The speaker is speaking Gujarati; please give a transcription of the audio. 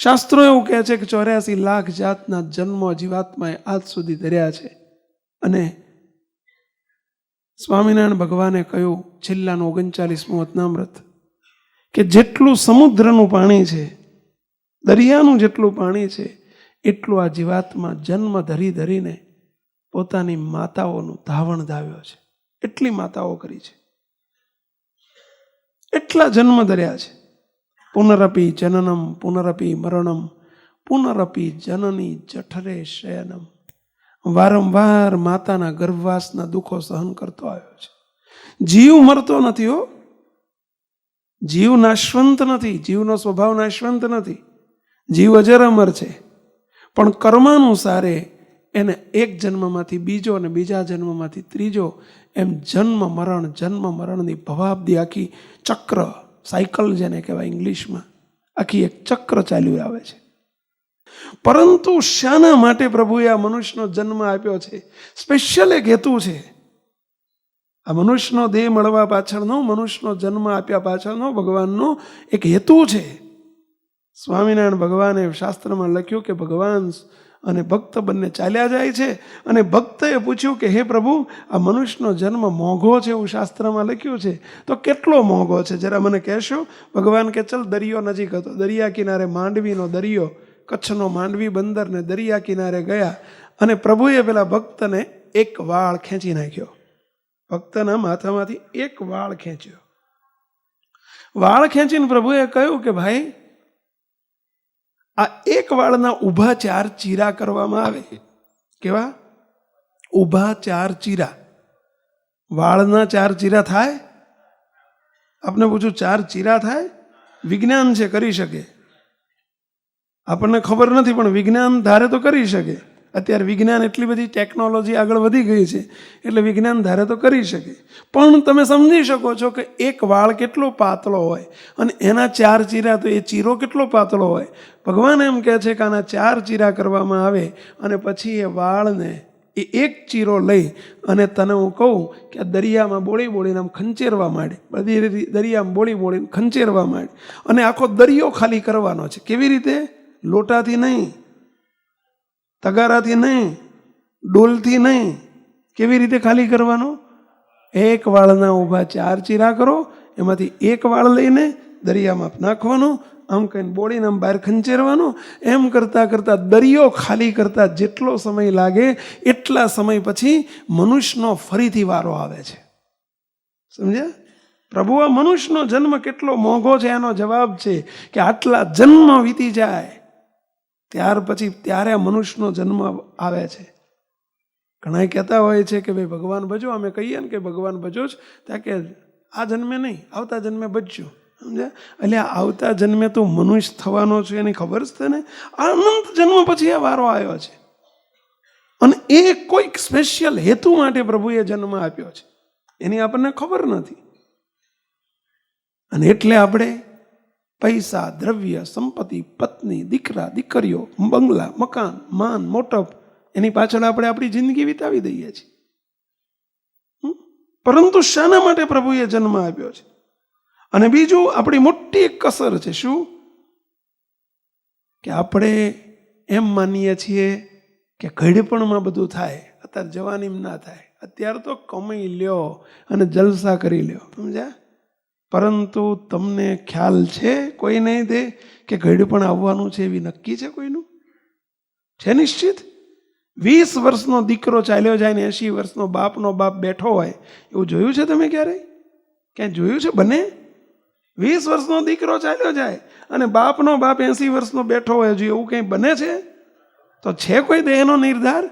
શાસ્ત્રો એવું કહે છે કે 84 લાખ જાતના જન્મો જીવાત્માએ આજ સુધી ધર્યા છે. અને સ્વામિનારાયણ ભગવાને કહ્યું છેલ્લાનું 39મું વતનામૃત કે જેટલું સમુદ્રનું પાણી છે, દરિયાનું જેટલું પાણી છે, એટલું આ જીવાત્મા જન્મ ધરી ધરીને પોતાની માતાઓનું ધાવણ ધાવ્યો છે. એટલી માતાઓ કરી છે, એટલા જન્મ ધર્યા છે. પુનરપી જનનમ પુનરપી મરણમ પુનરપી જનની જઠરે શયનમ. વારંવાર માતાના ગર્ભવાસના દુઃખો સહન કરતો આવ્યો છે. જીવ મરતો નથી હો, જીવ નાશવંત નથી, જીવનો સ્વભાવ નાશવંત નથી, જીવ અજર અમર છે. પણ કર્માનુસારે એને એક જન્મમાંથી બીજો અને બીજા જન્મમાંથી ત્રીજો એમ જન્મ મરણની ભવાબ્દી આખી ચક્ર, સાયકલ જેને કહેવાય ઇંગ્લિશમાં, આખી એક ચક્ર ચાલ્યું આવે છે. પરંતુ શાના માટે પ્રભુએ આ મનુષ્યનો જન્મ આપ્યો છે? સ્પેશિયલ એક હેતુ છે. આ મનુષ્યનો દેહ મળવા પાછળનો, મનુષ્યનો જન્મ આપ્યા પાછળનો ભગવાનનો એક હેતુ છે. સ્વામિનારાયણ ભગવાને શાસ્ત્રમાં લખ્યું કે ભગવાન અને ભક્ત બંને ચાલ્યા જાય છે, અને ભક્તએ પૂછ્યું કે હે પ્રભુ, આ મનુષ્યનો જન્મ મોંઘો છે એવું શાસ્ત્રમાં લખ્યું છે, તો કેટલો મોંઘો છે જરા મને કહેશો? ભગવાન કે ચલ દરિયો નજીક હતો, દરિયા કિનારે માંડવીનો દરિયો, કચ્છનો માંડવી બંદર ને દરિયા કિનારે ગયા, અને પ્રભુએ પેલા ભક્તને એક વાળ ખેંચી નાખ્યો. ભક્તના માથામાંથી એક વાળ ખેંચ્યો. વાળ ખેંચીને પ્રભુએ કહ્યું કે ભાઈ, આ એક વાળના ઊભા 4 ચીરા કરવામાં આવે. કેવા? ઊભા 4 ચીરા. વાળના 4 ચીરા થાય? આપને પૂછું, 4 ચીરા થાય? વિજ્ઞાન છે, કરી શકે. આપણને ખબર નથી, પણ વિજ્ઞાન ધારે તો કરી શકે. અત્યારે વિજ્ઞાન એટલી બધી ટેકનોલોજી આગળ વધી ગઈ છે, એટલે વિજ્ઞાન ધારે તો કરી શકે. પણ તમે સમજી શકો છો કે એક વાળ કેટલો પાતળો હોય, અને એના 4 ચીરા, તો એ ચીરો કેટલો પાતળો હોય. ભગવાન એમ કહે છે કે આના 4 ચીરા કરવામાં આવે, અને પછી એ વાળને એ એક ચીરો લઈ અને તને હું કહું કે આ દરિયામાં બોળીને આમ ખંચેરવા માંડે, બધી દરિયામાં બોળીને ખંચેરવા માંડે, અને આખો દરિયો ખાલી કરવાનો છે. કેવી રીતે? લોટાથી નહીં, તગારાથી નહીં, ડોલથી નહીં. કેવી રીતે ખાલી કરવાનો? એક વાળના ઊભા 4 ચીરા કરો, એમાંથી એક વાળ લઈને દરિયામાં નાખવાનો, આમ કહીને બોળીને આમ બહાર ખંચેરવાનો. એમ કરતાં કરતાં દરિયો ખાલી કરતા જેટલો સમય લાગે એટલા સમય પછી મનુષ્યનો ફરીથી વારો આવે છે. સમજ્યા? પ્રભુ, આ મનુષ્યનો જન્મ કેટલો મોંઘો છે એનો જવાબ છે કે આટલા જન્મ વીતી જાય ત્યાર પછી ત્યારે આ મનુષ્યનો જન્મ આવે છે. ઘણા કહેતા હોય છે કે ભાઈ ભગવાન ભજો. અમે કહીએ ને કે ભગવાન ભજો જ, ત્યાં કે આ જન્મે નહીં, આવતા જન્મે ભજજો. સમજ્યા? એટલે આવતા જન્મે તો મનુષ્ય થવાનો છે એની ખબર જ છે ને. અનંત જન્મ પછી આ વારો આવ્યો છે, અને એ કોઈક સ્પેશિયલ હેતુ માટે પ્રભુએ જન્મ આપ્યો છે, એની આપણને ખબર નથી. અને એટલે આપણે પૈસા, દ્રવ્ય, સંપત્તિ, પત્ની, દીકરા, દીકરીઓ, બંગલા, મકાન, માન, મોટપ, એની પાછળ આપણે આપણી જિંદગી વિતાવી દઈએ છીએ. પરંતુ શાના માટે પ્રભુએ જન્મ આપ્યો છે? અને બીજું, આપણી મોટી એક કસર છે. શું? કે આપણે એમ માનીએ છીએ કે ઘડપણમાં બધું થાય, અત્યારે જવાનીમાં ના થાય. અત્યારે તો કમાઈ લ્યો અને જલસા કરી લ્યો. સમજ્યા? પરંતુ તમને ખ્યાલ છે કોઈ નહીં દે કે ઘડપણ આવવાનું છે એવી નક્કી છે કોઈનું? છે નિશ્ચિત? 20 વર્ષનો દીકરો ચાલ્યો જાય ને 80 વર્ષનો બાપનો બાપ બેઠો હોય, એવું જોયું છે તમે ક્યારેય? ક્યાંય જોયું છે? બને? 20 વર્ષનો દીકરો ચાલ્યો જાય અને બાપનો બાપ 80 વર્ષનો બેઠો હોય, હજુ એવું કંઈ બને છે? તો છે કોઈ દેહનો નિર્ધાર?